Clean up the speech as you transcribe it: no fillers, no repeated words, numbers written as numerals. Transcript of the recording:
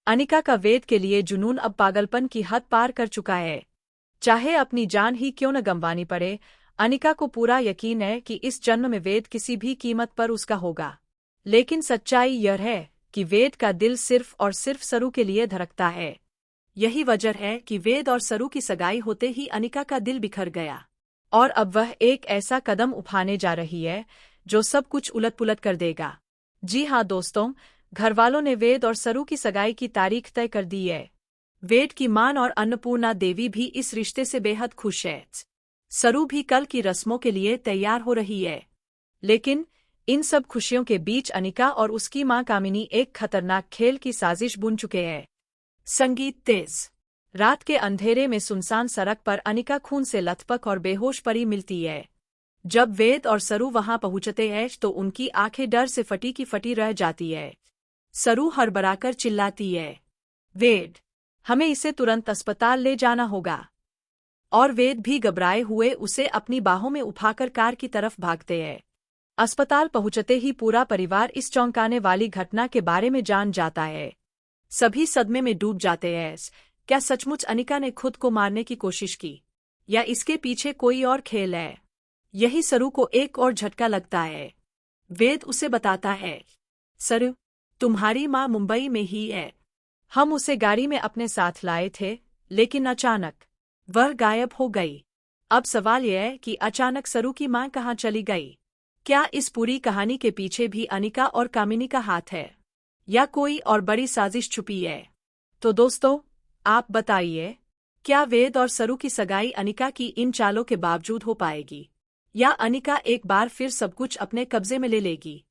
अनिका का वेद के लिए जुनून अब पागलपन की हद पार कर चुका है। चाहे अपनी जान ही क्यों न गंवानी पड़े, अनिका को पूरा यकीन है कि इस जन्म में वेद किसी भी कीमत पर उसका होगा। लेकिन सच्चाई यह है कि वेद का दिल सिर्फ और सिर्फ सरू के लिए धड़कता है। यही वजह है कि वेद और सरू की सगाई होते ही अनिका का दिल बिखर गया, और अब वह एक ऐसा कदम उठाने जा रही है जो सब कुछ उलटपुलट कर देगा। जी हाँ दोस्तों, घरवालों ने वेद और सरू की सगाई की तारीख तय कर दी है। वेद की मां और अन्नपूर्णा देवी भी इस रिश्ते से बेहद खुश है। सरू भी कल की रस्मों के लिए तैयार हो रही है। लेकिन इन सब खुशियों के बीच अनिका और उसकी मां कामिनी एक खतरनाक खेल की साजिश बुन चुके हैं। संगीत तेज। रात के अंधेरे में सुनसान सड़क पर अनिका खून से लथपथ और बेहोश पड़ी मिलती है। जब वेद और सरू वहां पहुंचते हैं तो उनकी आंखें डर से फटी की फटी रह जाती है। सरू हड़बड़ाकर चिल्लाती है, वेद, हमें इसे तुरंत अस्पताल ले जाना होगा। और वेद भी घबराए हुए उसे अपनी बाहों में उठाकर कार की तरफ भागते हैं। अस्पताल पहुंचते ही पूरा परिवार इस चौंकाने वाली घटना के बारे में जान जाता है। सभी सदमे में डूब जाते हैं। क्या सचमुच अनिका ने खुद को मारने की कोशिश की, या इसके पीछे कोई और खेल है? यही सरू को एक और झटका लगता है। वेद उसे बताता है, सरू, तुम्हारी माँ मुंबई में ही है। हम उसे गाड़ी में अपने साथ लाए थे, लेकिन अचानक वह गायब हो गई। अब सवाल यह है कि अचानक सरू की माँ कहाँ चली गई? क्या इस पूरी कहानी के पीछे भी अनिका और कामिनी का हाथ है, या कोई और बड़ी साजिश छुपी है? तो दोस्तों, आप बताइए, क्या वेद और सरू की सगाई अनिका की इन चालों के बावजूद हो पाएगी, या अनिका एक बार फिर सब कुछ अपने कब्जे में ले लेगी?